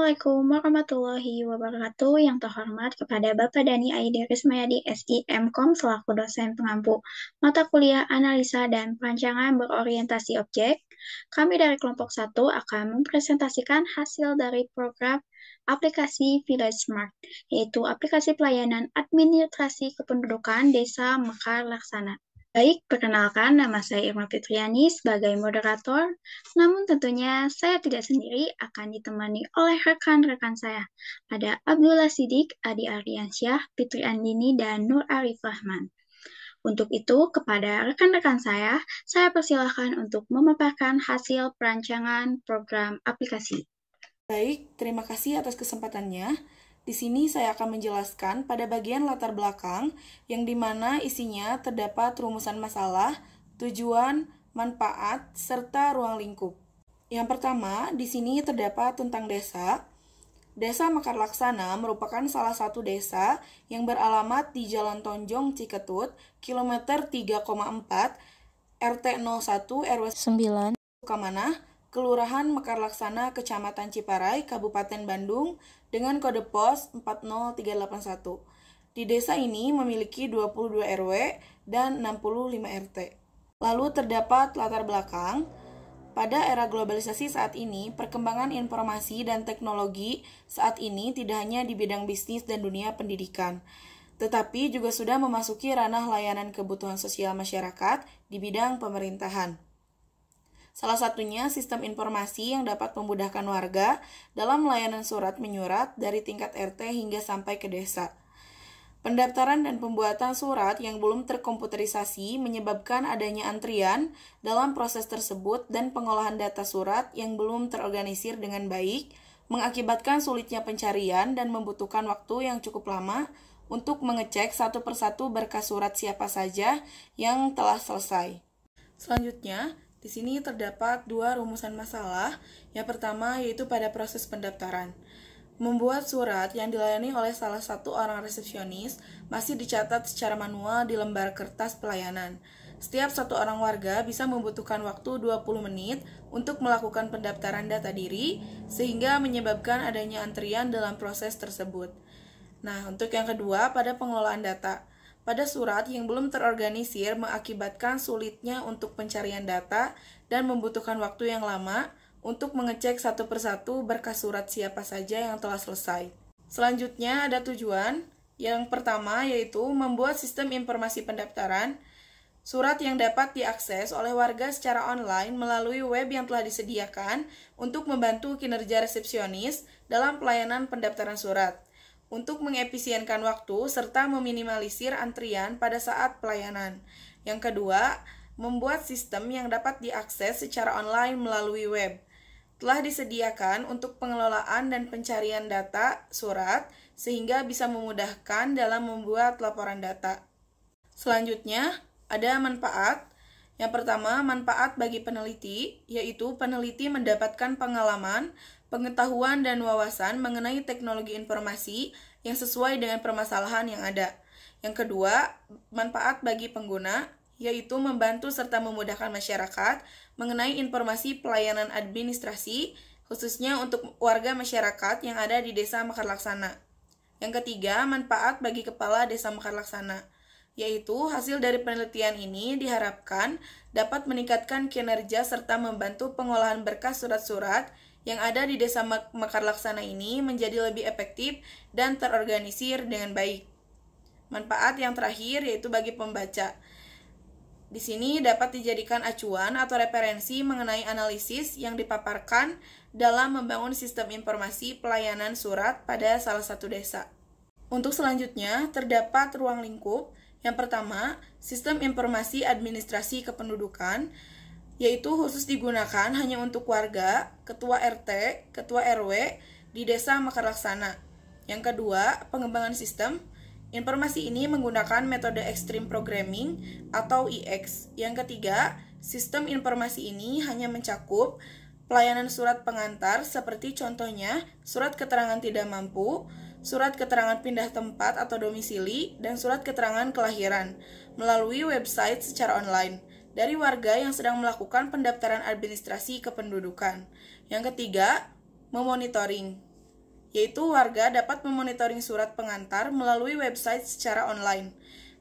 Assalamualaikum warahmatullahi wabarakatuh. Yang terhormat kepada Bapak Dani Aide Rismayadi SIMkom selaku dosen pengampu mata kuliah analisa dan perancangan berorientasi objek. Kami dari kelompok 1 akan mempresentasikan hasil dari program aplikasi Village Smart, yaitu aplikasi pelayanan administrasi kependudukan Desa Mekar Laksana. Baik, perkenalkan nama saya Irma Fitriani sebagai moderator. Namun tentunya saya tidak sendiri, akan ditemani oleh rekan-rekan saya. Ada Abdullah Sidik, Adi Aryansyah, Fitri Andini, dan Nur Arif Rahman. Untuk itu, kepada rekan-rekan saya persilahkan untuk memaparkan hasil perancangan program aplikasi. Baik, terima kasih atas kesempatannya. Di sini saya akan menjelaskan pada bagian latar belakang yang dimana isinya terdapat rumusan masalah, tujuan, manfaat, serta ruang lingkup. Yang pertama, di sini terdapat tentang desa. Desa Mekar Laksana merupakan salah satu desa yang beralamat di Jalan Tonjong Ciketut, kilometer 3,4, RT 01 RW 9, Sukamanah, Kelurahan Mekar Laksana, Kecamatan Ciparai, Kabupaten Bandung, dengan kode pos 40381. Di desa ini memiliki 22 RW dan 65 RT. Lalu terdapat latar belakang. Pada era globalisasi saat ini, perkembangan informasi dan teknologi saat ini tidak hanya di bidang bisnis dan dunia pendidikan, tetapi juga sudah memasuki ranah layanan kebutuhan sosial masyarakat di bidang pemerintahan. Salah satunya sistem informasi yang dapat memudahkan warga dalam layanan surat menyurat dari tingkat RT hingga sampai ke desa. Pendaftaran dan pembuatan surat yang belum terkomputerisasi menyebabkan adanya antrian dalam proses tersebut dan pengolahan data surat yang belum terorganisir dengan baik, mengakibatkan sulitnya pencarian dan membutuhkan waktu yang cukup lama untuk mengecek satu persatu berkas surat siapa saja yang telah selesai. Selanjutnya, di sini terdapat dua rumusan masalah. Yang pertama yaitu pada proses pendaftaran. Membuat surat yang dilayani oleh salah satu orang resepsionis masih dicatat secara manual di lembar kertas pelayanan. Setiap satu orang warga bisa membutuhkan waktu 20 menit untuk melakukan pendaftaran data diri, sehingga menyebabkan adanya antrian dalam proses tersebut. Nah, untuk yang kedua, pada pengelolaan data. Pada surat yang belum terorganisir mengakibatkan sulitnya untuk pencarian data dan membutuhkan waktu yang lama untuk mengecek satu persatu berkas surat siapa saja yang telah selesai. Selanjutnya ada tujuan. Yang pertama yaitu membuat sistem informasi pendaftaran, surat yang dapat diakses oleh warga secara online melalui web yang telah disediakan untuk membantu kinerja resepsionis dalam pelayanan pendaftaran surat, untuk mengefisienkan waktu serta meminimalisir antrian pada saat pelayanan. Yang kedua, membuat sistem yang dapat diakses secara online melalui web. Telah disediakan untuk pengelolaan dan pencarian data surat sehingga bisa memudahkan dalam membuat laporan data. Selanjutnya, ada manfaat. Yang pertama, manfaat bagi peneliti, yaitu peneliti mendapatkan pengalaman, pengetahuan, dan wawasan mengenai teknologi informasi yang sesuai dengan permasalahan yang ada. Yang kedua, manfaat bagi pengguna, yaitu membantu serta memudahkan masyarakat mengenai informasi pelayanan administrasi, khususnya untuk warga masyarakat yang ada di Desa Mekar Laksana. Yang ketiga, manfaat bagi Kepala Desa Mekar Laksana, yaitu hasil dari penelitian ini diharapkan dapat meningkatkan kinerja serta membantu pengolahan berkas surat-surat yang ada di Desa Mekar Laksana ini menjadi lebih efektif dan terorganisir dengan baik. Manfaat yang terakhir yaitu bagi pembaca. Di sini dapat dijadikan acuan atau referensi mengenai analisis yang dipaparkan dalam membangun sistem informasi pelayanan surat pada salah satu desa. Untuk selanjutnya, terdapat ruang lingkup. Yang pertama, sistem informasi administrasi kependudukan, yaitu khusus digunakan hanya untuk warga, ketua RT, ketua RW di Desa Mekar Laksana. Yang kedua, pengembangan sistem. Informasi ini menggunakan metode Extreme Programming atau EX. Yang ketiga, sistem informasi ini hanya mencakup pelayanan surat pengantar seperti contohnya surat keterangan tidak mampu, surat keterangan pindah tempat atau domisili, dan surat keterangan kelahiran melalui website secara online dari warga yang sedang melakukan pendaftaran administrasi kependudukan. Yang ketiga, memonitoring. yaitu warga dapat memonitoring surat pengantar melalui website secara online.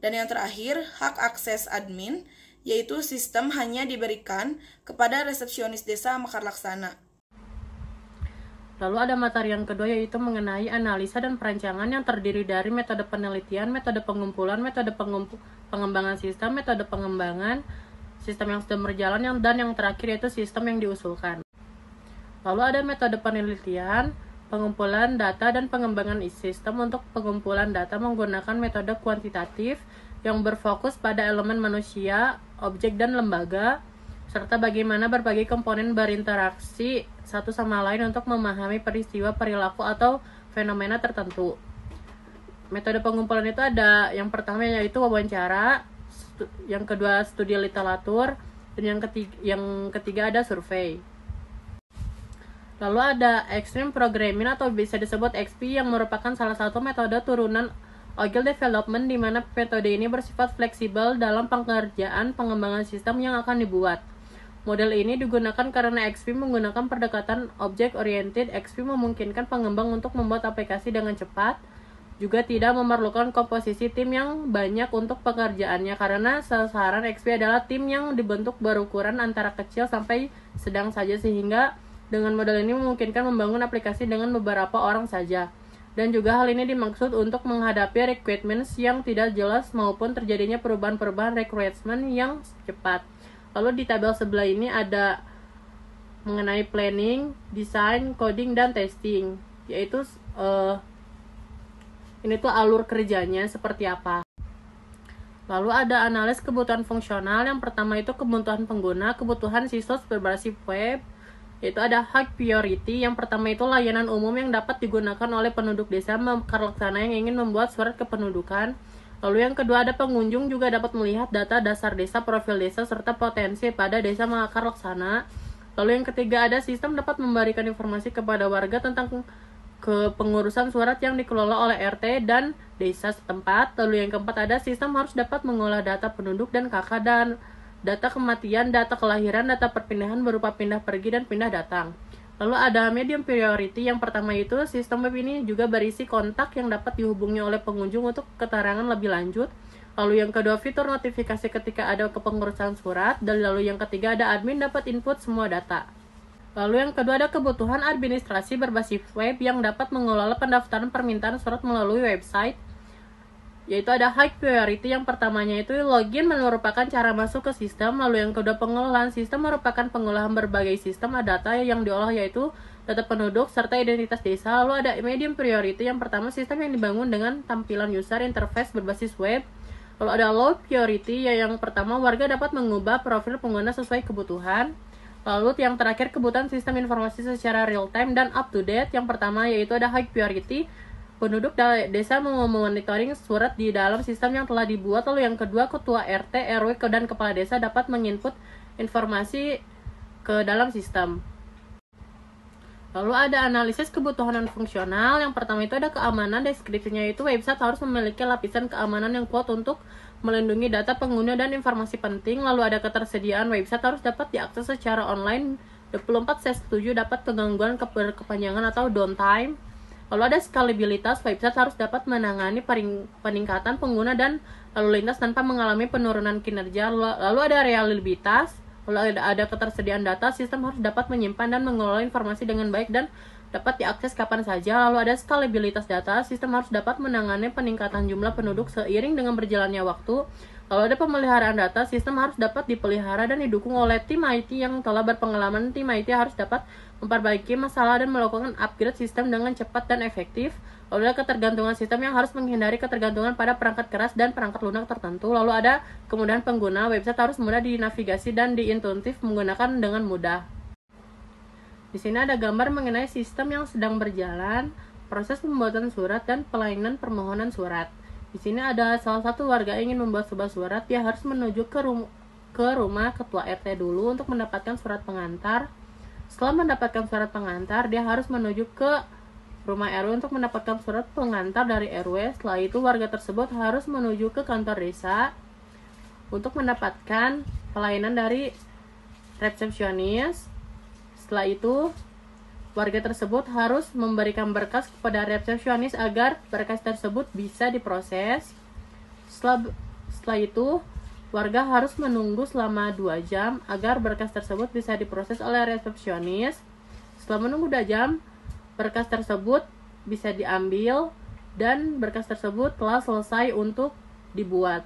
Dan yang terakhir, hak akses admin, yaitu sistem hanya diberikan kepada resepsionis desa Mekar Laksana. Lalu ada materi yang kedua yaitu mengenai analisa dan perancangan yang terdiri dari metode penelitian, metode pengumpulan, metode pengembangan sistem, metode pengembangan sistem yang sedang berjalan, dan yang terakhir yaitu sistem yang diusulkan. Lalu ada metode penelitian, pengumpulan data, dan pengembangan sistem. Untuk pengumpulan data menggunakan metode kuantitatif yang berfokus pada elemen manusia, objek, dan lembaga, serta bagaimana berbagai komponen berinteraksi satu sama lain untuk memahami peristiwa, perilaku, atau fenomena tertentu. Metode pengumpulan itu ada yang pertama yaitu wawancara, yang kedua studi literatur, dan yang ketiga ada survei. Lalu ada Extreme Programming atau bisa disebut XP yang merupakan salah satu metode turunan Agile Development di mana metode ini bersifat fleksibel dalam pengerjaan pengembangan sistem yang akan dibuat. Model ini digunakan karena XP menggunakan pendekatan object-oriented. XP memungkinkan pengembang untuk membuat aplikasi dengan cepat, juga tidak memerlukan komposisi tim yang banyak untuk pekerjaannya karena sasaran XP adalah tim yang dibentuk berukuran antara kecil sampai sedang saja, sehingga dengan model ini memungkinkan membangun aplikasi dengan beberapa orang saja. Dan juga hal ini dimaksud untuk menghadapi requirements yang tidak jelas maupun terjadinya perubahan-perubahan requirement yang cepat. Lalu di tabel sebelah ini ada mengenai planning, design, coding, dan testing, yaitu ini tuh alur kerjanya seperti apa. Lalu ada analis kebutuhan fungsional. Yang pertama itu kebutuhan pengguna, kebutuhan situs berbasis web, yaitu ada high priority. Yang pertama itu layanan umum yang dapat digunakan oleh penduduk desa Mekar Laksana yang ingin membuat surat kependudukan. Lalu yang kedua ada pengunjung juga dapat melihat data dasar desa, profil desa, serta potensi pada desa Mekar Laksana. Lalu yang ketiga ada sistem dapat memberikan informasi kepada warga tentang kepengurusan surat yang dikelola oleh RT dan desa setempat. Lalu yang keempat ada sistem harus dapat mengolah data penduduk dan KK, dan data kematian, data kelahiran, data perpindahan berupa pindah pergi dan pindah datang. Lalu ada medium priority. Yang pertama itu sistem web ini juga berisi kontak yang dapat dihubungi oleh pengunjung untuk keterangan lebih lanjut. Lalu yang kedua fitur notifikasi ketika ada kepengurusan surat. Dan lalu yang ketiga ada admin dapat input semua data. Lalu yang kedua ada kebutuhan administrasi berbasis web yang dapat mengelola pendaftaran permintaan surat melalui website, yaitu ada high priority. Yang pertamanya itu login merupakan cara masuk ke sistem. Lalu yang kedua pengelolaan sistem merupakan pengolahan berbagai sistem data yang diolah, yaitu data penduduk serta identitas desa. Lalu ada medium priority. Yang pertama sistem yang dibangun dengan tampilan user interface berbasis web. Lalu ada low priority, yang pertama warga dapat mengubah profil pengguna sesuai kebutuhan. Lalu yang terakhir kebutuhan sistem informasi secara real time dan up to date. Yang pertama yaitu ada high priority, penduduk desa memonitoring surat di dalam sistem yang telah dibuat. Lalu yang kedua ketua RT, RW, dan kepala desa dapat menginput informasi ke dalam sistem. Lalu ada analisis kebutuhan non fungsional. Yang pertama itu ada keamanan. Deskripsinya itu website harus memiliki lapisan keamanan yang kuat untuk melindungi data pengguna dan informasi penting. Lalu ada ketersediaan website harus dapat diakses secara online 24/7, dapat kegangguan berkepanjangan atau downtime. Lalu ada scalabilitas, website harus dapat menangani peningkatan pengguna dan lalu lintas tanpa mengalami penurunan kinerja. Lalu ada reliabilitas, lalu ada ketersediaan data, sistem harus dapat menyimpan dan mengelola informasi dengan baik dan dapat diakses kapan saja. Lalu ada scalabilitas data, sistem harus dapat menangani peningkatan jumlah penduduk seiring dengan berjalannya waktu. Lalu ada pemeliharaan data, sistem harus dapat dipelihara dan didukung oleh tim IT yang telah berpengalaman. Tim IT harus dapat memperbaiki masalah dan melakukan upgrade sistem dengan cepat dan efektif. Lalu ada ketergantungan sistem yang harus menghindari ketergantungan pada perangkat keras dan perangkat lunak tertentu. Lalu ada kemudahan pengguna, website harus mudah dinavigasi dan diintuitif menggunakan dengan mudah. Di sini ada gambar mengenai sistem yang sedang berjalan, proses pembuatan surat dan pelayanan permohonan surat. Di sini ada salah satu warga ingin membuat sebuah surat. Dia harus menuju ke rumah ketua RT dulu untuk mendapatkan surat pengantar. Setelah mendapatkan surat pengantar, dia harus menuju ke rumah RW untuk mendapatkan surat pengantar dari RW. Setelah itu warga tersebut harus menuju ke kantor desa untuk mendapatkan pelayanan dari resepsionis. Setelah itu warga tersebut harus memberikan berkas kepada resepsionis agar berkas tersebut bisa diproses. Setelah itu, warga harus menunggu selama 2 jam agar berkas tersebut bisa diproses oleh resepsionis. Setelah menunggu 2 jam, berkas tersebut bisa diambil dan berkas tersebut telah selesai untuk dibuat.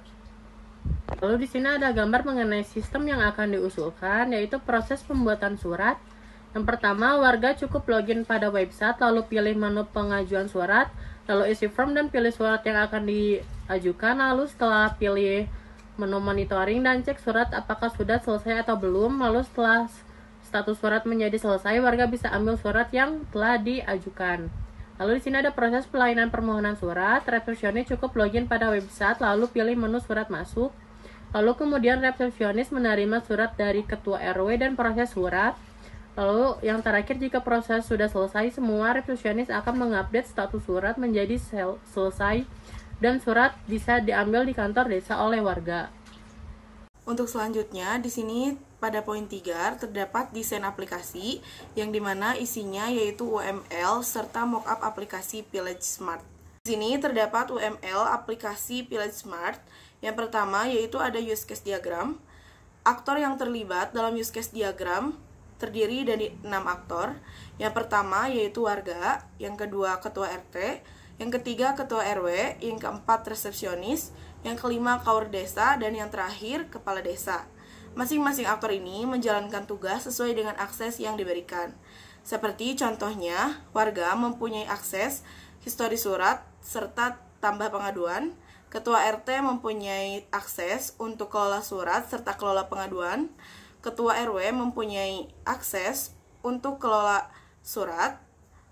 Lalu di sini ada gambar mengenai sistem yang akan diusulkan, yaitu proses pembuatan surat. Yang pertama, warga cukup login pada website, lalu pilih menu pengajuan surat, lalu isi form dan pilih surat yang akan diajukan. Lalu setelah pilih menu monitoring dan cek surat apakah sudah selesai atau belum. Lalu setelah status surat menjadi selesai, warga bisa ambil surat yang telah diajukan. Lalu di sini ada proses pelayanan permohonan surat. Resepsionis cukup login pada website, lalu pilih menu surat masuk. Lalu kemudian resepsionis menerima surat dari ketua RW dan proses surat. Lalu yang terakhir, jika proses sudah selesai semua, resepsionis akan mengupdate status surat menjadi selesai dan surat bisa diambil di kantor desa oleh warga. Untuk selanjutnya, di sini pada poin 3 terdapat desain aplikasi yang dimana isinya yaitu UML serta mockup aplikasi Village Smart. Di sini terdapat UML aplikasi Village Smart. Yang pertama yaitu ada use case diagram. Aktor yang terlibat dalam use case diagram terdiri dari 6 aktor. Yang pertama yaitu warga, yang kedua ketua RT, yang ketiga ketua RW, yang keempat resepsionis, yang kelima kaur desa, dan yang terakhir kepala desa. Masing-masing aktor ini menjalankan tugas sesuai dengan akses yang diberikan. Seperti contohnya, warga mempunyai akses histori surat serta tambah pengaduan. Ketua RT mempunyai akses untuk kelola surat serta kelola pengaduan. Ketua RW mempunyai akses untuk kelola surat.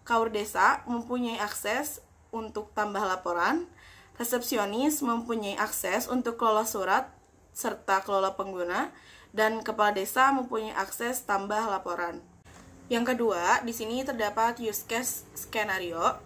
Kaur desa mempunyai akses untuk tambah laporan. Resepsionis mempunyai akses untuk kelola surat serta kelola pengguna. Dan kepala desa mempunyai akses tambah laporan. Yang kedua, di sini terdapat use case skenario.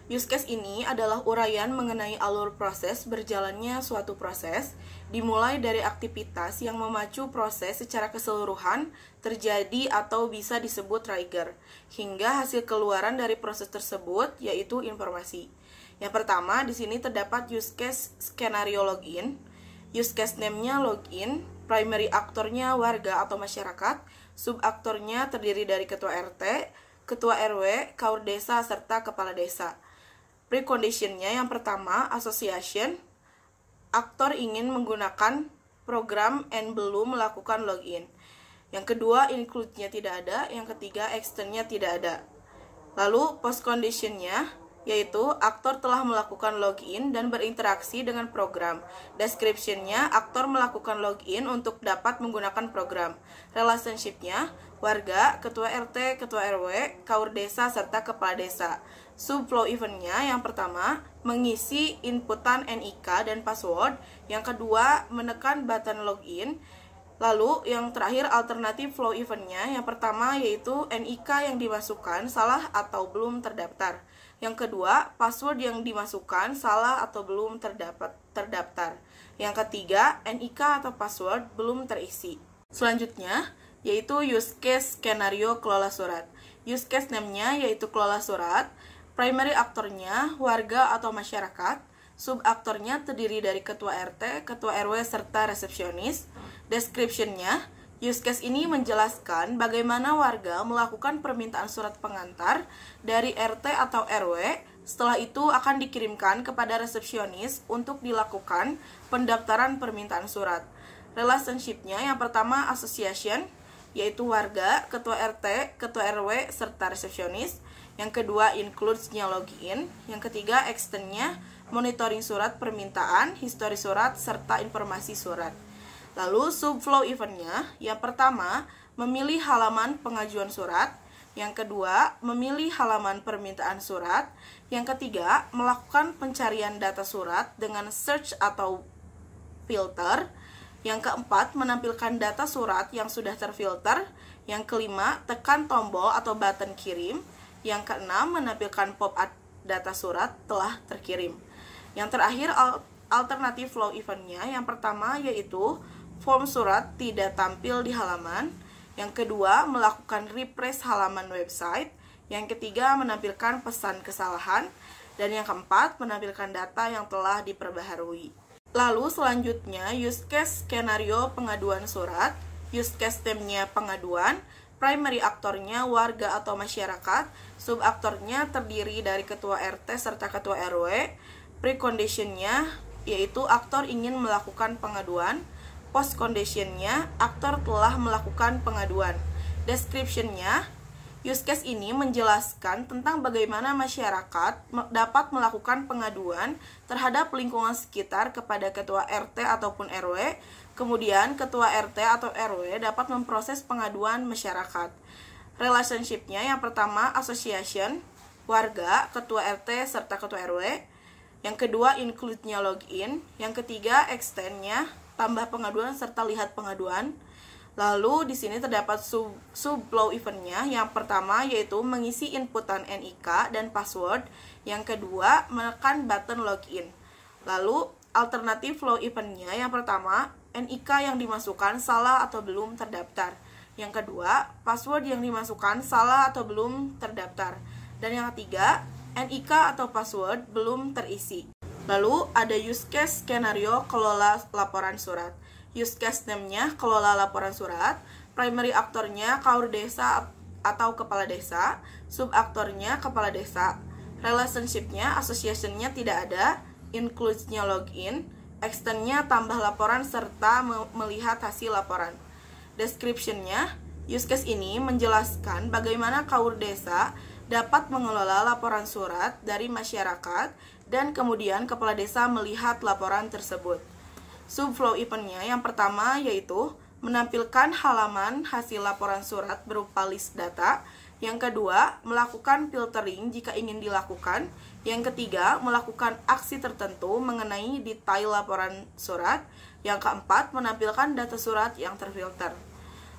Use case ini adalah uraian mengenai alur proses berjalannya suatu proses, dimulai dari aktivitas yang memacu proses secara keseluruhan terjadi atau bisa disebut trigger, hingga hasil keluaran dari proses tersebut yaitu informasi. Yang pertama, di sini terdapat use case skenario login. Use case name-nya login, primary aktornya warga atau masyarakat, subaktornya terdiri dari ketua RT, ketua RW, kaur desa, serta kepala desa. Preconditionnya yang pertama, association. Aktor ingin menggunakan program and belum melakukan login. Yang kedua, include-nya tidak ada. Yang ketiga, extend-nya tidak ada. Lalu, post-condition-nya, yaitu aktor telah melakukan login dan berinteraksi dengan program. Description-nya, aktor melakukan login untuk dapat menggunakan program. Relationship-nya, warga, ketua RT, ketua RW, kaur desa, serta kepala desa. Subflow event-nya yang pertama, mengisi inputan NIK dan password. Yang kedua, menekan button login. Lalu yang terakhir, alternatif flow event-nya. Yang pertama yaitu NIK yang dimasukkan salah atau belum terdaftar. Yang kedua, password yang dimasukkan salah atau belum terdaftar. Yang ketiga, NIK atau password belum terisi. Selanjutnya, yaitu use case skenario kelola surat. Use case name-nya yaitu kelola surat. Primary aktornya warga atau masyarakat. Subaktornya terdiri dari ketua RT, ketua RW, serta resepsionis. Description-nya, use case ini menjelaskan bagaimana warga melakukan permintaan surat pengantar dari RT atau RW. Setelah itu akan dikirimkan kepada resepsionis untuk dilakukan pendaftaran permintaan surat. Relationship-nya yang pertama association, yaitu warga, ketua RT, ketua RW, serta resepsionis. Yang kedua, includes-nya login. Yang ketiga, extend-nya monitoring surat permintaan, histori surat, serta informasi surat. Lalu, subflow event-nya, yang pertama, memilih halaman pengajuan surat. Yang kedua, memilih halaman permintaan surat. Yang ketiga, melakukan pencarian data surat dengan search atau filter. Yang keempat, menampilkan data surat yang sudah terfilter. Yang kelima, tekan tombol atau button kirim. Yang keenam, menampilkan pop-up data surat telah terkirim. Yang terakhir, alternatif flow event-nya. Yang pertama yaitu form surat tidak tampil di halaman. Yang kedua, melakukan refresh halaman website. Yang ketiga, menampilkan pesan kesalahan. Dan yang keempat, menampilkan data yang telah diperbaharui. Lalu selanjutnya, use case skenario pengaduan surat. Use case name-nya pengaduan, primary aktornya warga atau masyarakat, subaktornya terdiri dari ketua RT serta ketua RW, preconditionnya yaitu aktor ingin melakukan pengaduan, postconditionnya aktor telah melakukan pengaduan, descriptionnya use case ini menjelaskan tentang bagaimana masyarakat dapat melakukan pengaduan terhadap lingkungan sekitar kepada ketua RT ataupun RW. Kemudian ketua RT atau RW dapat memproses pengaduan masyarakat. Relationship-nya yang pertama association, warga, ketua RT serta ketua RW. Yang kedua include-nya login. Yang ketiga extend-nya, tambah pengaduan serta lihat pengaduan. Lalu di sini terdapat sub-flow event-nya. Yang pertama yaitu mengisi inputan NIK dan password. Yang kedua menekan button login. Lalu alternatif flow event-nya yang pertama NIK yang dimasukkan salah atau belum terdaftar. Yang kedua password yang dimasukkan salah atau belum terdaftar. Dan yang ketiga NIK atau password belum terisi. Lalu ada use case skenario kelola laporan surat. Use case name-nya kelola laporan surat, primary aktornya kaur desa atau kepala desa, subaktornya kepala desa, relationship-nya association-nya tidak ada, includes-nya login, extend-nya tambah laporan serta melihat hasil laporan. Description-nya, use case ini menjelaskan bagaimana kaur desa dapat mengelola laporan surat dari masyarakat dan kemudian kepala desa melihat laporan tersebut. Subflow event-nya yang pertama yaitu menampilkan halaman hasil laporan surat berupa list data. Yang kedua, melakukan filtering jika ingin dilakukan. Yang ketiga, melakukan aksi tertentu mengenai detail laporan surat. Yang keempat, menampilkan data surat yang terfilter.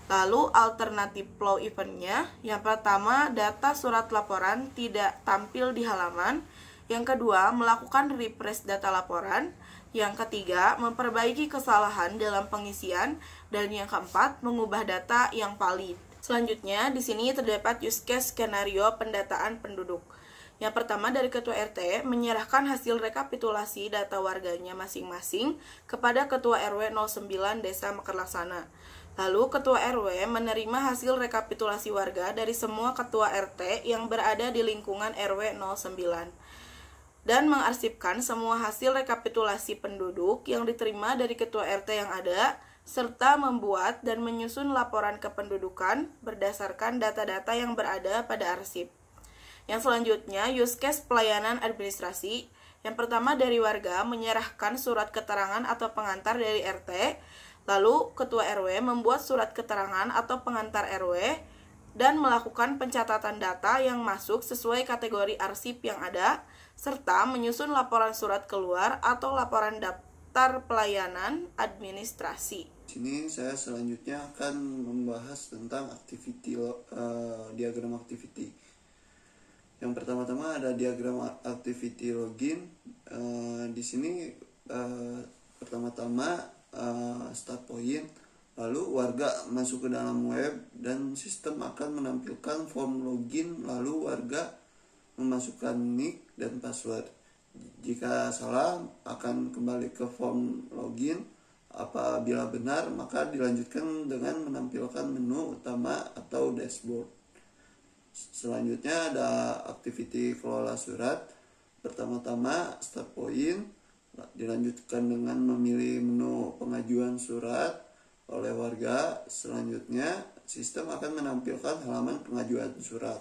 Lalu alternatif flow event-nya, yang pertama, data surat laporan tidak tampil di halaman. Yang kedua, melakukan refresh data laporan. Yang ketiga, memperbaiki kesalahan dalam pengisian. Dan yang keempat, mengubah data yang valid. Selanjutnya, di sini terdapat use case skenario pendataan penduduk. Yang pertama dari ketua RT menyerahkan hasil rekapitulasi data warganya masing-masing kepada ketua RW 09 Desa Mekarlaksana. Lalu ketua RW menerima hasil rekapitulasi warga dari semua ketua RT yang berada di lingkungan RW 09. Dan mengarsipkan semua hasil rekapitulasi penduduk yang diterima dari ketua RT yang ada, serta membuat dan menyusun laporan kependudukan berdasarkan data-data yang berada pada arsip. Yang selanjutnya, use case pelayanan administrasi. Yang pertama dari warga menyerahkan surat keterangan atau pengantar dari RT, lalu ketua RW membuat surat keterangan atau pengantar RW, dan melakukan pencatatan data yang masuk sesuai kategori arsip yang ada, serta menyusun laporan surat keluar atau laporan daftar pelayanan administrasi. Sini saya selanjutnya akan membahas tentang diagram activity. Yang pertama-tama ada diagram activity login. Di sini pertama-tama start point, lalu warga masuk ke dalam web dan sistem akan menampilkan form login, lalu warga memasukkan nick dan password. Jika salah akan kembali ke form login. Apabila benar maka dilanjutkan dengan menampilkan menu utama atau dashboard. Selanjutnya ada activity kelola surat. Pertama-tama start point, dilanjutkan dengan memilih menu pengajuan surat oleh warga. Selanjutnya sistem akan menampilkan halaman pengajuan surat.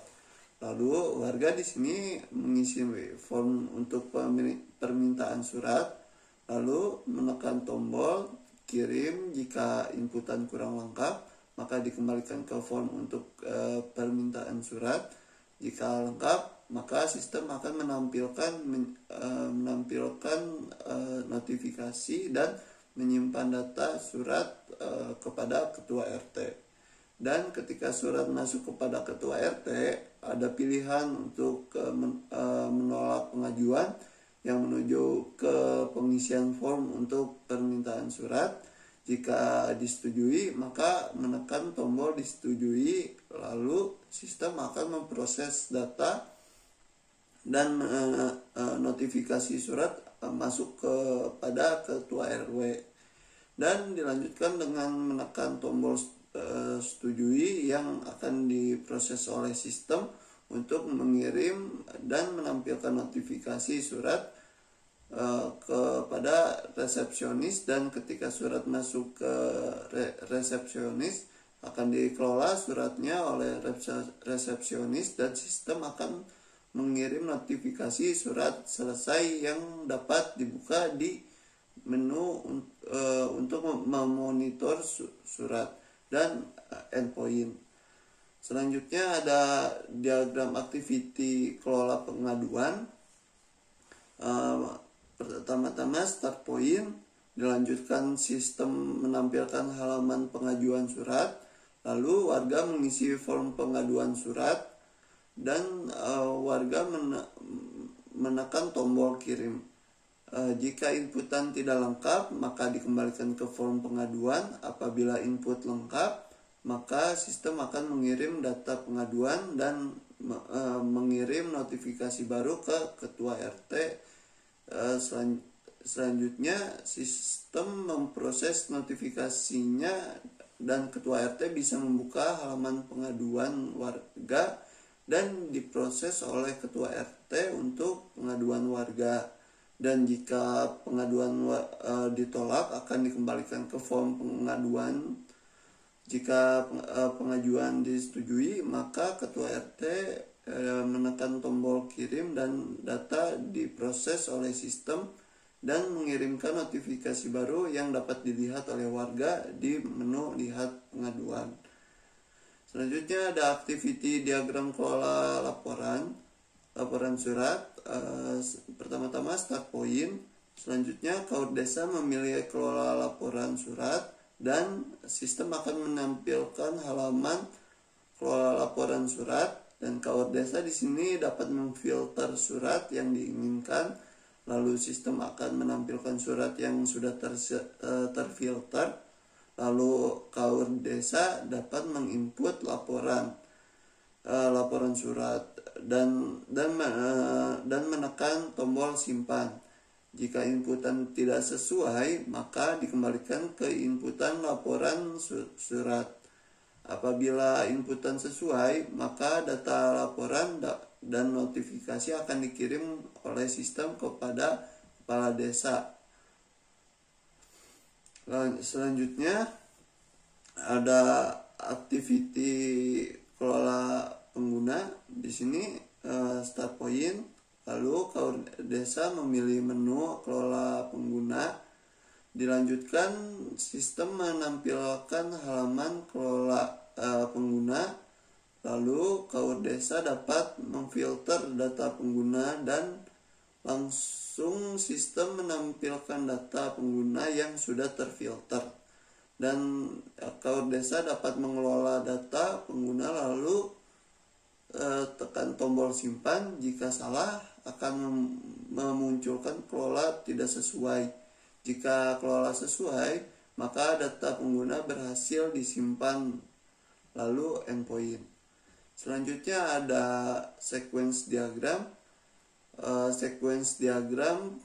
Lalu warga di sini mengisi form untuk permintaan surat, lalu menekan tombol kirim jika inputan kurang lengkap, maka dikembalikan ke form untuk permintaan surat. Jika lengkap, maka sistem akan menampilkan notifikasi dan menyimpan data surat kepada ketua RT. Dan ketika surat masuk kepada ketua RT, ada pilihan untuk menolak pengajuan yang menuju ke pengisian form untuk permintaan surat. Jika disetujui, maka menekan tombol disetujui, lalu sistem akan memproses data dan notifikasi surat masuk kepada ketua RW, dan dilanjutkan dengan menekan tombol setujui yang akan diproses oleh sistem untuk mengirim dan menampilkan notifikasi surat kepada resepsionis, dan ketika surat masuk ke resepsionis akan dikelola suratnya oleh resepsionis, dan sistem akan mengirim notifikasi surat selesai yang dapat dibuka di menu untuk memonitor surat dan endpoint. Selanjutnya ada diagram activity kelola pengaduan. Pertama-tama start point, dilanjutkan sistem menampilkan halaman pengajuan surat, lalu warga mengisi form pengaduan surat, dan warga menekan tombol kirim. Jika inputan tidak lengkap, maka dikembalikan ke form pengaduan. Apabila input lengkap, maka sistem akan mengirim data pengaduan dan mengirim notifikasi baru ke ketua RT. Selanjutnya sistem memproses notifikasinya, dan ketua RT bisa membuka halaman pengaduan warga dan diproses oleh ketua RT untuk pengaduan warga. Dan jika pengaduan ditolak, akan dikembalikan ke form pengaduan. Jika pengajuan disetujui, maka ketua RT menekan tombol kirim dan data diproses oleh sistem dan mengirimkan notifikasi baru yang dapat dilihat oleh warga di menu lihat pengaduan. Selanjutnya ada activity diagram kelola laporan surat. Pertama-tama start point. Selanjutnya KUR Desa memilih kelola laporan surat, dan sistem akan menampilkan halaman kelola laporan surat, dan KUR Desa di sini dapat memfilter surat yang diinginkan. Lalu sistem akan menampilkan surat yang sudah terfilter. Lalu KUR Desa dapat menginput laporan surat dan menekan tombol simpan. Jika inputan tidak sesuai, maka dikembalikan ke inputan laporan surat. Apabila inputan sesuai, maka data laporan dan notifikasi akan dikirim oleh sistem kepada kepala desa. Selanjutnya ada activity kelola pengguna. Di sini start point. Lalu KUR Desa memilih menu kelola pengguna. Dilanjutkan sistem menampilkan halaman kelola pengguna. Lalu KUR Desa dapat memfilter data pengguna, dan langsung sistem menampilkan data pengguna yang sudah terfilter. Dan KUR Desa dapat mengelola data pengguna, lalu tekan tombol simpan. Jika salah, akan memunculkan kelola tidak sesuai. Jika kelola sesuai, maka data pengguna berhasil disimpan. Lalu endpoint. Selanjutnya ada sequence diagram. Sequence diagram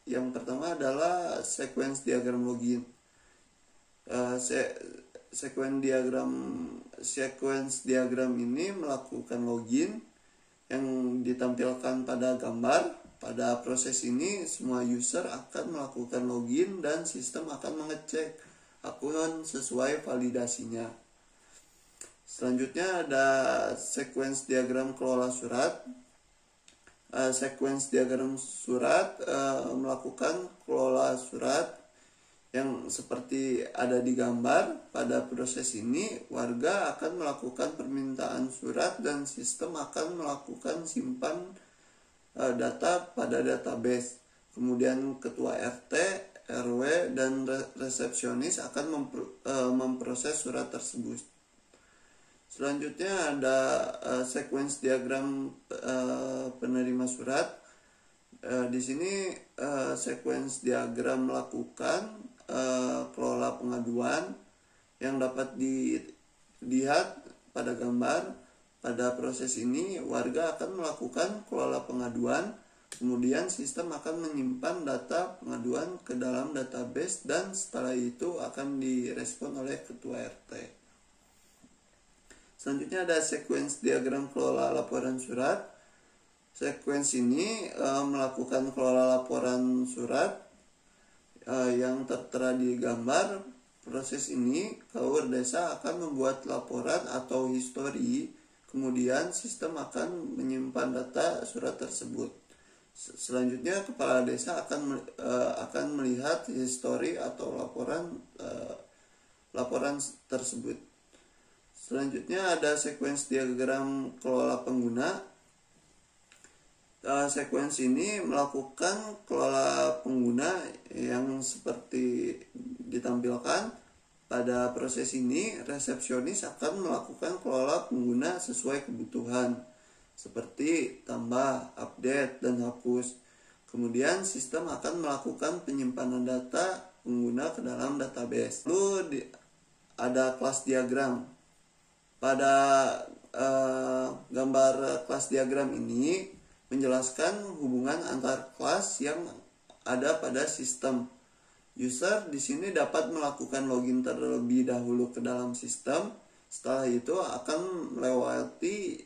yang pertama adalah sequence diagram login. Sequence diagram ini melakukan login yang ditampilkan pada gambar. Pada proses ini, semua user akan melakukan login dan sistem akan mengecek akun sesuai validasinya. Selanjutnya ada sequence diagram kelola surat. Sequence diagram surat melakukan kelola surat yang seperti ada di gambar. Pada proses ini, warga akan melakukan permintaan surat dan sistem akan melakukan simpan data pada database. Kemudian ketua RT, RW, dan resepsionis akan memproses surat tersebut. Selanjutnya ada sequence diagram penerima surat. Di sini sequence diagram melakukan kelola pengaduan yang dapat dilihat pada gambar. Pada proses ini warga akan melakukan kelola pengaduan, kemudian sistem akan menyimpan data pengaduan ke dalam database dan setelah itu akan direspon oleh ketua RT. Selanjutnya ada sequence diagram kelola laporan surat. Sequence ini melakukan kelola laporan surat yang tertera di gambar. Proses ini KUR desa akan membuat laporan atau histori, kemudian sistem akan menyimpan data surat tersebut. Selanjutnya kepala desa akan melihat histori atau laporan tersebut. Selanjutnya ada sequence diagram kelola pengguna. Sequence ini melakukan kelola pengguna yang seperti ditampilkan. Pada proses ini, resepsionis akan melakukan kelola pengguna sesuai kebutuhan, seperti tambah, update, dan hapus. Kemudian sistem akan melakukan penyimpanan data pengguna ke dalam database. Lalu ada kelas diagram. Pada gambar kelas diagram ini menjelaskan hubungan antar kelas yang ada pada sistem. User di sini dapat melakukan login terlebih dahulu ke dalam sistem. Setelah itu akan melewati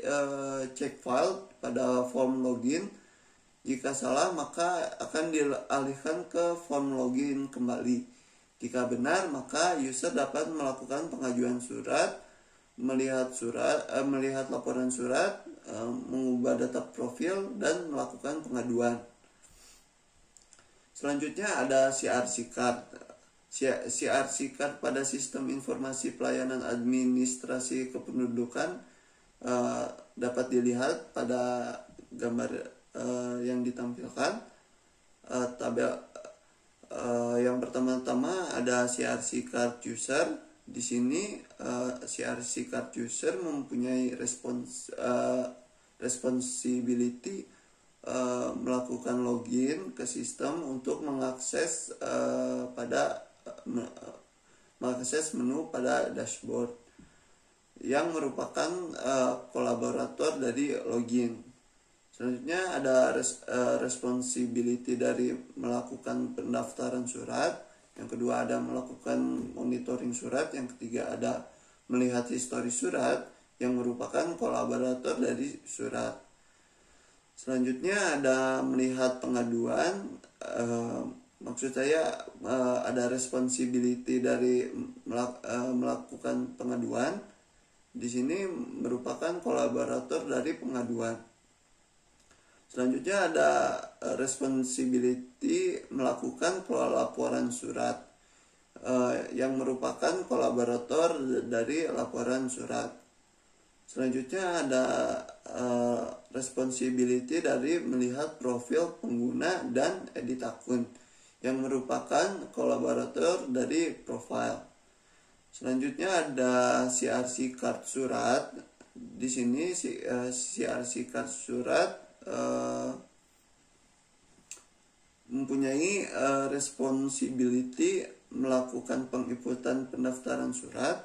check file pada form login. Jika salah maka akan dialihkan ke form login kembali. Jika benar maka user dapat melakukan pengajuan surat, melihat laporan surat, mengubah data profil, dan melakukan pengaduan. Selanjutnya ada CRC card. CRC card pada sistem informasi pelayanan administrasi kependudukan dapat dilihat pada gambar yang ditampilkan. Tabel yang pertama-tama ada CRC card user. Di sini CRC card user mempunyai responsibility melakukan login ke sistem untuk mengakses menu pada dashboard yang merupakan kolaborator dari login. Selanjutnya ada responsibility dari melakukan pendaftaran surat. Yang kedua ada melakukan monitoring surat. Yang ketiga ada melihat histori surat yang merupakan kolaborator dari surat. Selanjutnya ada melihat pengaduan. Maksud saya ada responsibility dari melakukan pengaduan. Di sini merupakan kolaborator dari pengaduan. Selanjutnya ada responsibility melakukan kelola laporan surat yang merupakan kolaborator dari laporan surat. Selanjutnya ada responsibility dari melihat profil pengguna dan edit akun yang merupakan kolaborator dari profile. Selanjutnya ada CRC card surat. Di sini CRC card surat mempunyai responsibility melakukan penginputan pendaftaran surat,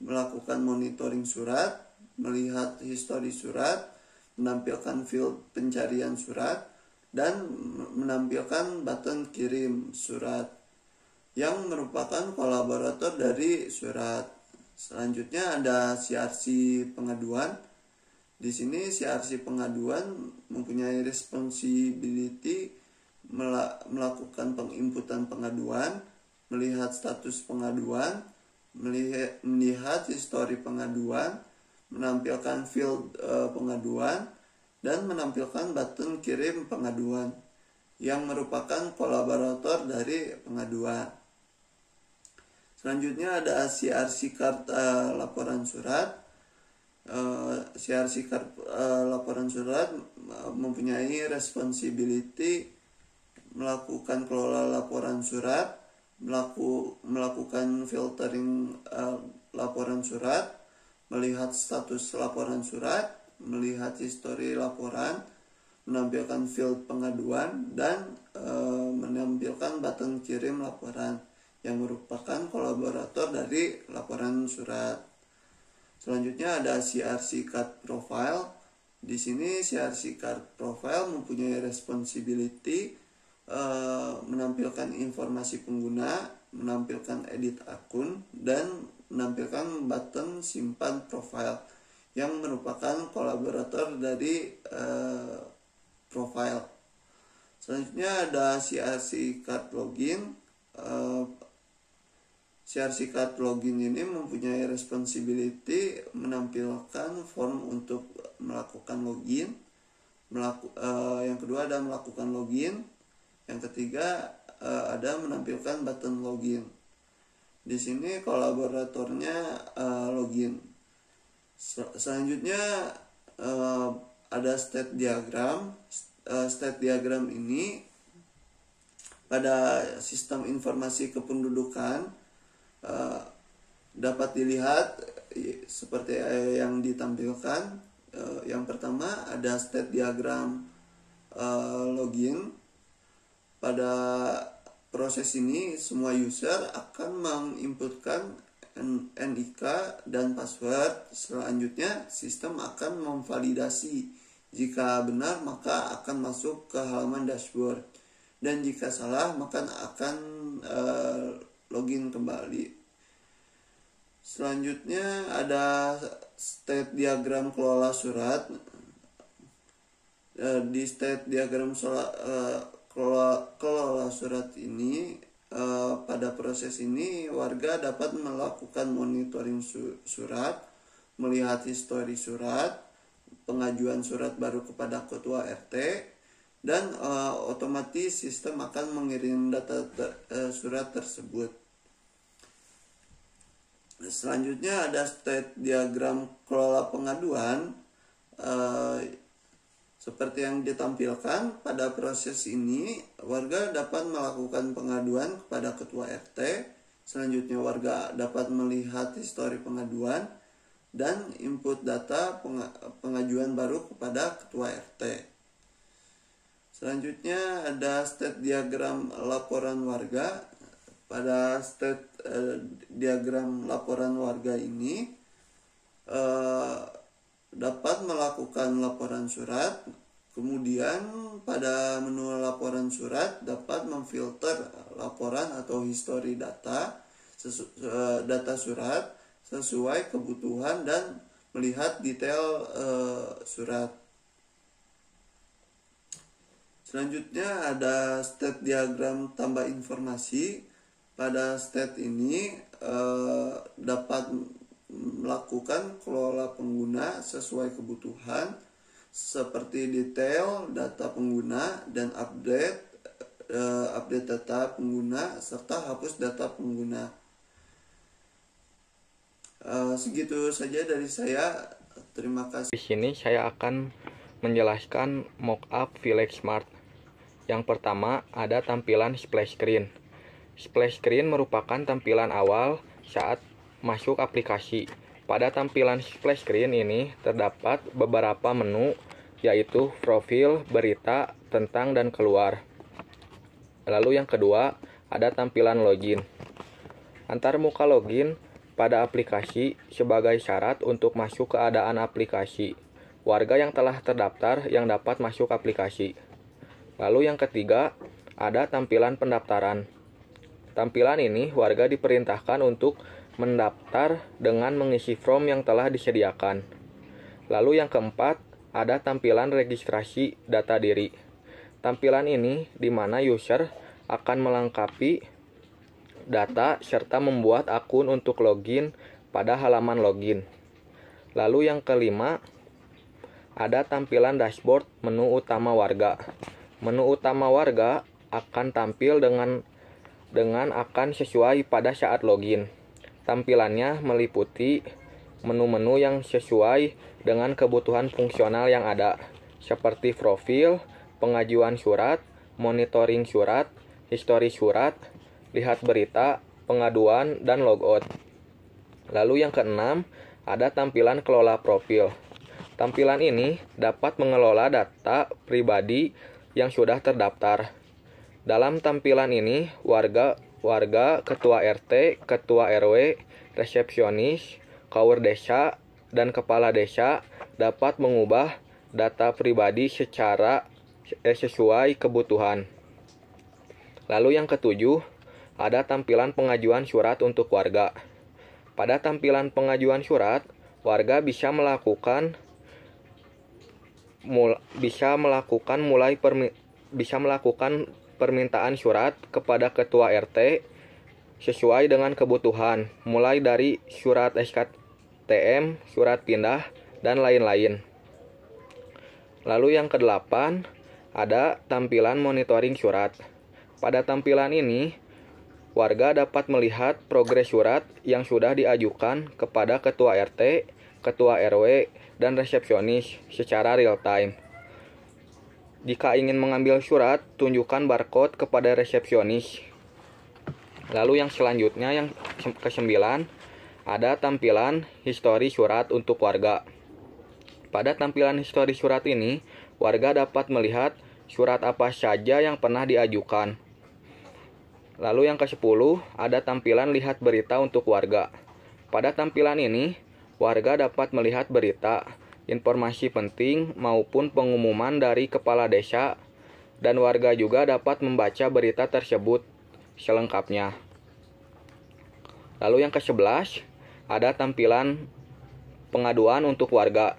melakukan monitoring surat, melihat histori surat, menampilkan field pencarian surat, dan menampilkan button kirim surat yang merupakan kolaborator dari surat. Selanjutnya ada CRC pengaduan. Di sini CRC pengaduan mempunyai responsibility melakukan penginputan pengaduan, melihat status pengaduan, melihat histori pengaduan, menampilkan field pengaduan, dan menampilkan button kirim pengaduan yang merupakan kolaborator dari pengaduan. Selanjutnya ada CRC card laporan surat. CRC card laporan surat mempunyai responsibility melakukan kelola laporan surat, melakukan filtering laporan surat, melihat status laporan surat, melihat histori laporan, menampilkan field pengaduan, dan menampilkan button kirim laporan yang merupakan kolaborator dari laporan surat. Selanjutnya ada CRC Card Profile. Di sini CRC Card Profile mempunyai responsibility menampilkan informasi pengguna, menampilkan edit akun, dan menampilkan button simpan profile yang merupakan kolaborator dari profile. Selanjutnya ada CRC Card Login. CRC Card Login ini mempunyai responsibility menampilkan form untuk melakukan login. Yang kedua ada melakukan login. Yang ketiga ada menampilkan button login. Di sini kolaboratornya login. Selanjutnya ada state diagram. State diagram ini pada sistem informasi kependudukan dapat dilihat seperti yang ditampilkan. Yang pertama ada state diagram login. Pada proses ini semua user akan menginputkan NIK dan password. Selanjutnya sistem akan memvalidasi. Jika benar maka akan masuk ke halaman dashboard, dan jika salah maka akan login kembali. Selanjutnya ada state diagram kelola surat. Di state diagram kelola surat ini, pada proses ini warga dapat melakukan monitoring surat, melihat histori surat, pengajuan surat baru kepada ketua RT, dan otomatis sistem akan mengirim data surat tersebut. Selanjutnya ada state diagram kelola pengaduan. Seperti yang ditampilkan, pada proses ini warga dapat melakukan pengaduan kepada ketua RT. Selanjutnya warga dapat melihat histori pengaduan dan input data pengajuan baru kepada ketua RT. Selanjutnya ada state diagram laporan warga. Pada state diagram laporan warga ini dapat melakukan laporan surat. Kemudian pada menu laporan surat dapat memfilter laporan atau histori data surat sesuai kebutuhan dan melihat detail surat. Selanjutnya ada state diagram tambah informasi. Pada state ini dapat melakukan kelola pengguna sesuai kebutuhan, seperti detail data pengguna dan update data pengguna serta hapus data pengguna. Segitu saja dari saya. Terima kasih. Di sini saya akan menjelaskan mockup Village Smart. Yang pertama ada tampilan splash screen. Splash screen merupakan tampilan awal saat masuk aplikasi. Pada tampilan splash screen ini terdapat beberapa menu, yaitu profil, berita, tentang, dan keluar. Lalu yang kedua ada tampilan login. Antarmuka login pada aplikasi sebagai syarat untuk masuk keadaan aplikasi. Warga yang telah terdaftar yang dapat masuk aplikasi. Lalu yang ketiga ada tampilan pendaftaran. Tampilan ini warga diperintahkan untuk mendaftar dengan mengisi form yang telah disediakan. Lalu yang keempat ada tampilan registrasi data diri. Tampilan ini di mana user akan melengkapi data serta membuat akun untuk login pada halaman login. Lalu yang kelima ada tampilan dashboard menu utama warga. Menu utama warga akan tampil dengan akan sesuai pada saat login. Tampilannya meliputi menu-menu yang sesuai dengan kebutuhan fungsional yang ada, seperti profil, pengajuan surat, monitoring surat, histori surat, lihat berita, pengaduan, dan logout. Lalu yang keenam ada tampilan kelola profil. Tampilan ini dapat mengelola data pribadi yang sudah terdaftar. Dalam tampilan ini, warga, ketua RT, ketua RW, resepsionis, kaur desa, dan kepala desa dapat mengubah data pribadi secara sesuai kebutuhan. Lalu yang ketujuh, ada tampilan pengajuan surat untuk warga. Pada tampilan pengajuan surat, warga bisa melakukan permintaan surat kepada ketua RT sesuai dengan kebutuhan, mulai dari surat SKTM, surat pindah, dan lain-lain. Lalu yang kedelapan, ada tampilan monitoring surat. Pada tampilan ini, warga dapat melihat progres surat yang sudah diajukan kepada ketua RT, ketua RW, dan resepsionis secara real time. Jika ingin mengambil surat, tunjukkan barcode kepada resepsionis. Lalu yang selanjutnya, yang ke-9, ada tampilan histori surat untuk warga. Pada tampilan histori surat ini, warga dapat melihat surat apa saja yang pernah diajukan. Lalu yang ke-10, ada tampilan lihat berita untuk warga. Pada tampilan ini, warga dapat melihat berita, informasi penting, maupun pengumuman dari kepala desa, dan warga juga dapat membaca berita tersebut selengkapnya. Lalu yang ke-11, ada tampilan pengaduan untuk warga.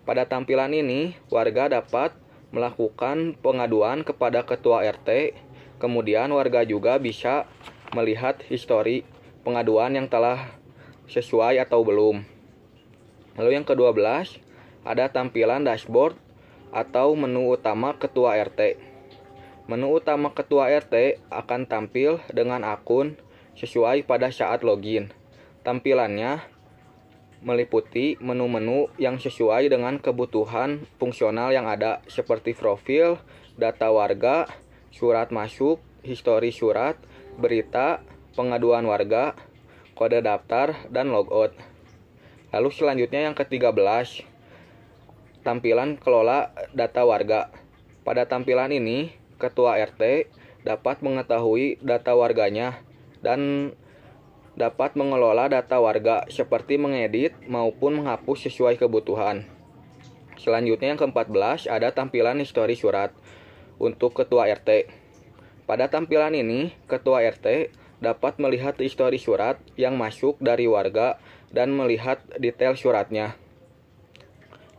Pada tampilan ini, warga dapat melakukan pengaduan kepada ketua RT, kemudian warga juga bisa melihat histori pengaduan yang telah sesuai atau belum. Lalu yang ke-12, ada tampilan dashboard atau menu utama ketua RT. Menu utama ketua RT akan tampil dengan akun sesuai pada saat login. Tampilannya meliputi menu-menu yang sesuai dengan kebutuhan fungsional yang ada, seperti profil, data warga, surat masuk, histori surat, berita, pengaduan warga, kode daftar, dan logout. Lalu selanjutnya yang ke-13, tampilan kelola data warga. Pada tampilan ini, ketua RT dapat mengetahui data warganya dan dapat mengelola data warga seperti mengedit maupun menghapus sesuai kebutuhan. Selanjutnya yang ke-14, ada tampilan histori surat untuk ketua RT. Pada tampilan ini, ketua RT dapat melihat histori surat yang masuk dari warga dan melihat detail suratnya.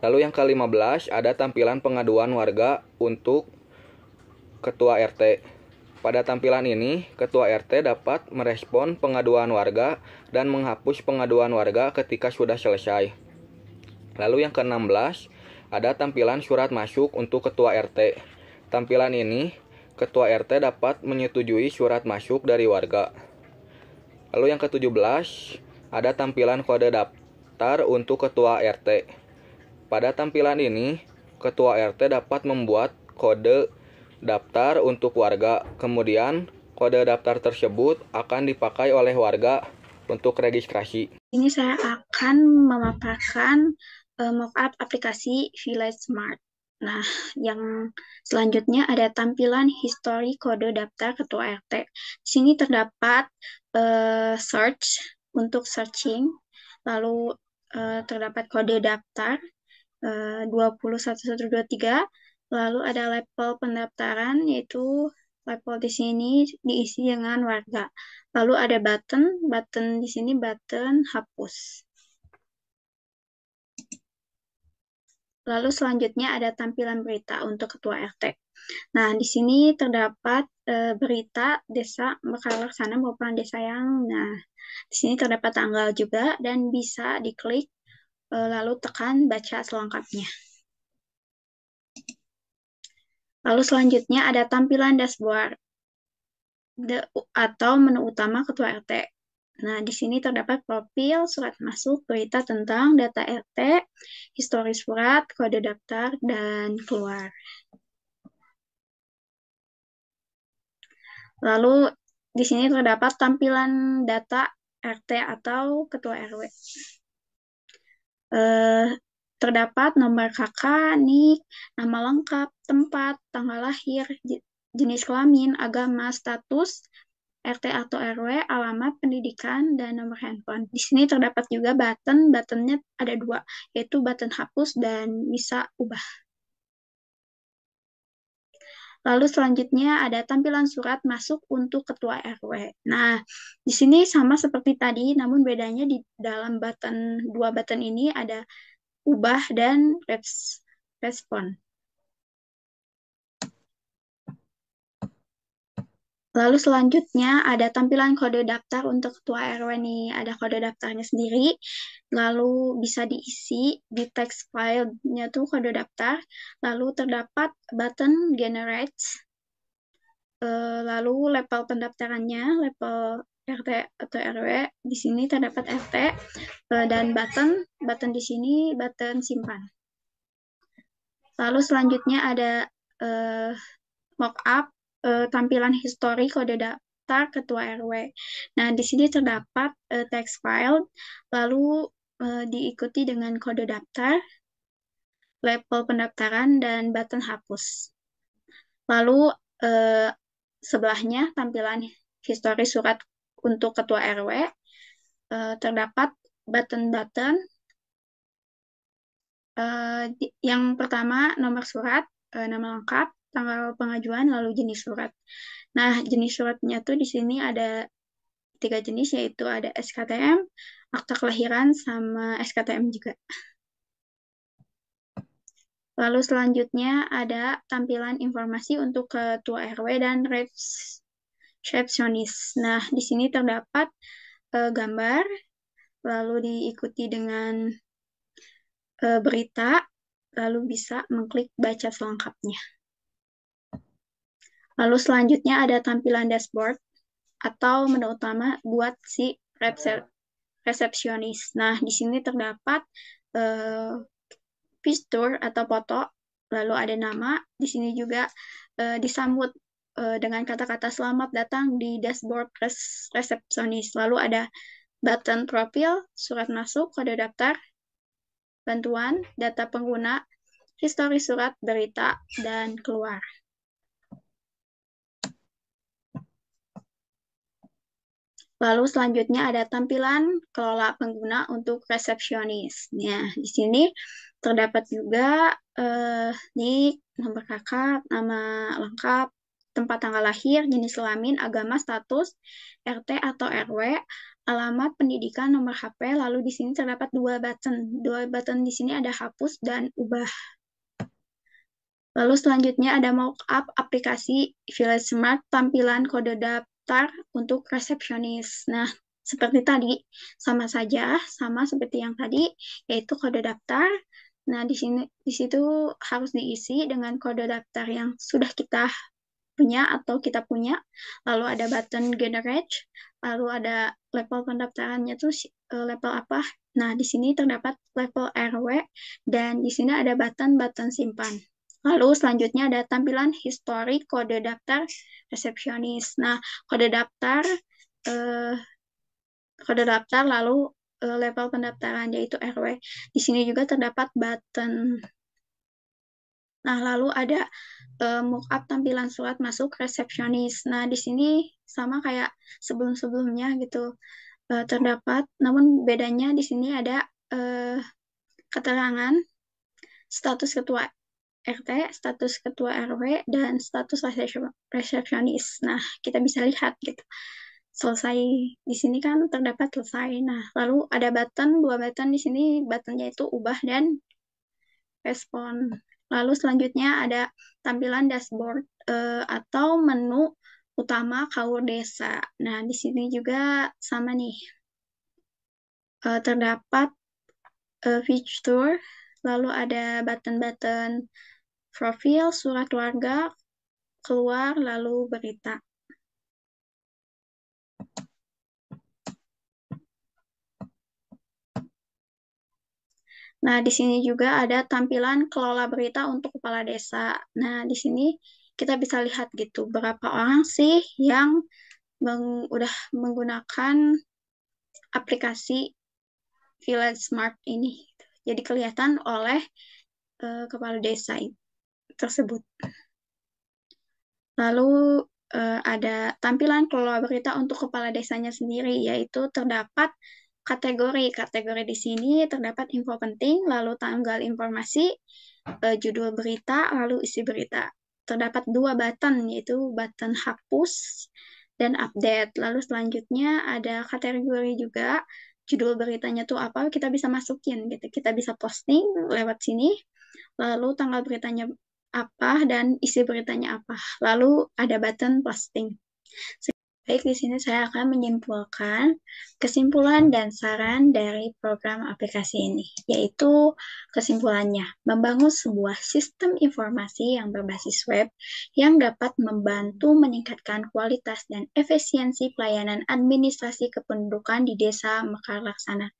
Lalu yang ke-15, ada tampilan pengaduan warga untuk ketua RT. Pada tampilan ini, ketua RT dapat merespon pengaduan warga dan menghapus pengaduan warga ketika sudah selesai. Lalu yang ke-16, ada tampilan surat masuk untuk ketua RT. Tampilan ini, ketua RT dapat menyetujui surat masuk dari warga. Lalu yang ke-17, ada tampilan kode daftar untuk ketua RT. Pada tampilan ini, ketua RT dapat membuat kode daftar untuk warga. Kemudian, kode daftar tersebut akan dipakai oleh warga untuk registrasi. Ini saya akan memaparkan mockup aplikasi Village Smart. Nah, yang selanjutnya ada tampilan histori kode daftar ketua RT. Di sini terdapat search untuk searching, lalu terdapat kode daftar 21123, lalu ada level pendaftaran, yaitu level di sini diisi dengan warga. Lalu ada button di sini button hapus. Lalu selanjutnya ada tampilan berita untuk ketua RT. Nah, di sini terdapat berita desa Mekarlaksana merupakan desa yang, di sini terdapat tanggal juga dan bisa diklik lalu tekan baca selengkapnya. Lalu selanjutnya ada tampilan dashboard atau menu utama ketua RT. Nah, di sini terdapat profil, surat masuk, berita tentang data RT, histori surat, kode daftar, dan keluar. Lalu di sini terdapat tampilan data RT atau ketua RW. terdapat nomor kakak, NIK, nama lengkap, tempat, tanggal lahir, jenis kelamin, agama, status, RT atau RW, alamat pendidikan, dan nomor handphone. Di sini terdapat juga buttonnya ada dua, yaitu button hapus dan bisa ubah. Lalu selanjutnya ada tampilan surat masuk untuk ketua RW. Nah, di sini sama seperti tadi, namun bedanya di dalam dua button ini ada ubah dan respon. Lalu selanjutnya ada tampilan kode daftar untuk ketua RW nih. Ada kode daftarnya sendiri. Lalu bisa diisi di text file-nya tuh kode daftar. Lalu terdapat button generate. Lalu level pendaftarannya, level RT atau RW. Di sini terdapat RT dan button di sini button simpan. Lalu selanjutnya ada mockup tampilan histori kode daftar ketua RW. Nah, di sini terdapat text file, lalu diikuti dengan kode daftar, level pendaftaran, dan button hapus. Lalu sebelahnya tampilan histori surat untuk ketua RW, terdapat button-button. Yang pertama nomor surat, nama lengkap, tanggal pengajuan, lalu jenis surat. Nah, jenis suratnya tuh di sini ada 3 jenis, yaitu ada SKTM, akta kelahiran, sama SKTM juga. Lalu selanjutnya ada tampilan informasi untuk ketua RW dan resepsionis. Nah, di sini terdapat gambar, lalu diikuti dengan berita, lalu bisa mengklik baca selengkapnya. Lalu selanjutnya ada tampilan dashboard atau menu utama buat si resepsionis. Nah, di sini terdapat picture atau foto, lalu ada nama. Di sini juga disambut dengan kata-kata selamat datang di dashboard resepsionis. Lalu ada button profil, surat masuk, kode daftar, bantuan, data pengguna, histori surat, berita, dan keluar. Lalu selanjutnya ada tampilan kelola pengguna untuk resepsionis. Nah, di sini terdapat juga NIK, nomor kakak, nama lengkap, tempat tanggal lahir, jenis kelamin, agama, status, RT atau RW, alamat pendidikan, nomor HP. Lalu di sini terdapat dua button. Dua button di sini ada hapus dan ubah. Lalu selanjutnya ada mockup aplikasi Village Smart, tampilan kode daftar untuk resepsionis. Nah, seperti tadi, sama saja, sama seperti yang tadi, yaitu kode daftar. Nah, di situ harus diisi dengan kode daftar yang sudah kita punya atau kita punya. Lalu ada button generate, lalu ada level pendaftarannya tuh level apa. Nah, di sini terdapat level RW dan di sini ada button simpan. Lalu selanjutnya ada tampilan histori kode daftar resepsionis. Nah, kode daftar lalu level pendaftaran yaitu RW. Di sini juga terdapat button. Nah, lalu ada mockup tampilan surat masuk resepsionis. Nah, di sini sama kayak sebelum-sebelumnya gitu. Terdapat, namun bedanya di sini ada keterangan status ketua RT, status ketua RW, dan status resepsionis. Nah, kita bisa lihat gitu. Selesai di sini kan terdapat selesai. Nah, lalu ada dua button di sini, buttonnya itu ubah dan respon. Lalu selanjutnya ada tampilan dashboard atau menu utama KUR Desa. Nah, di sini juga sama nih. Terdapat fitur, lalu ada button profil, surat warga, keluar, lalu berita. Nah, di sini juga ada tampilan kelola berita untuk kepala desa. Nah, di sini kita bisa lihat gitu, berapa orang sih yang udah menggunakan aplikasi Village Smart ini. jadi kelihatan oleh kepala desa tersebut. Lalu ada tampilan kelola berita untuk kepala desanya sendiri, yaitu terdapat kategori. Kategori di sini terdapat info penting, lalu tanggal informasi, judul berita, lalu isi berita. Terdapat 2 button, yaitu button hapus dan update. Lalu selanjutnya ada kategori juga, judul beritanya tuh apa, kita bisa masukin gitu. Kita bisa posting lewat sini, lalu tanggal beritanya apa dan isi beritanya apa. Lalu ada button posting. Baik, di sini saya akan menyimpulkan kesimpulan dan saran dari program aplikasi ini, yaitu kesimpulannya, membangun sebuah sistem informasi yang berbasis web yang dapat membantu meningkatkan kualitas dan efisiensi pelayanan administrasi kependudukan di Desa Mekarlaksana.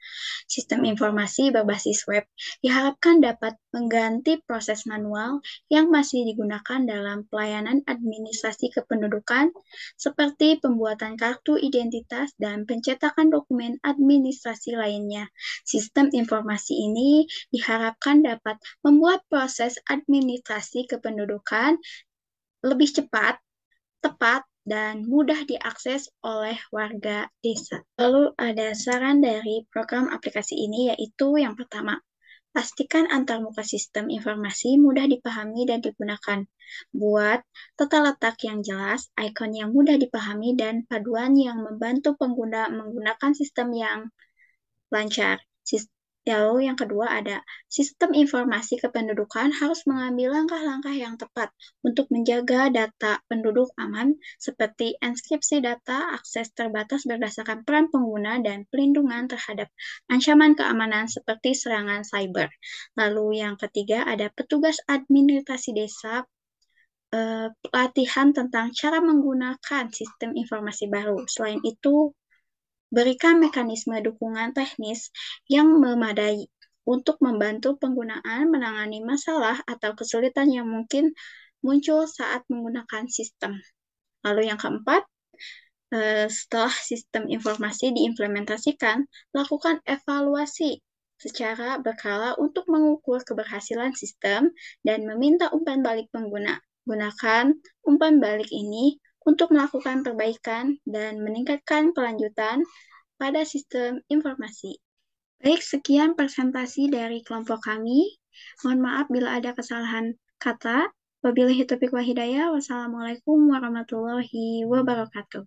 Sistem informasi berbasis web diharapkan dapat mengganti proses manual yang masih digunakan dalam pelayanan administrasi kependudukan seperti pembuatan kartu identitas dan pencetakan dokumen administrasi lainnya. Sistem informasi ini diharapkan dapat membuat proses administrasi kependudukan lebih cepat, tepat, dan mudah diakses oleh warga desa. Lalu ada saran dari program aplikasi ini, yaitu yang pertama, pastikan antarmuka sistem informasi mudah dipahami dan digunakan. Buat tata letak yang jelas, ikon yang mudah dipahami, dan paduan yang membantu pengguna menggunakan sistem yang lancar. Lalu yang kedua ada sistem informasi kependudukan harus mengambil langkah-langkah yang tepat untuk menjaga data penduduk aman seperti enskripsi data, akses terbatas berdasarkan peran pengguna, dan pelindungan terhadap ancaman keamanan seperti serangan cyber. Lalu yang ketiga ada petugas administrasi desa, pelatihan tentang cara menggunakan sistem informasi baru. Selain itu, berikan mekanisme dukungan teknis yang memadai untuk membantu penggunaan menangani masalah atau kesulitan yang mungkin muncul saat menggunakan sistem. Lalu yang keempat, setelah sistem informasi diimplementasikan, lakukan evaluasi secara berkala untuk mengukur keberhasilan sistem dan meminta umpan balik pengguna. Gunakan umpan balik ini untuk melakukan perbaikan dan meningkatkan kelanjutan pada sistem informasi. Baik, sekian presentasi dari kelompok kami. Mohon maaf bila ada kesalahan kata. Wabillahi taufiq wal hidayah. Wassalamualaikum warahmatullahi wabarakatuh.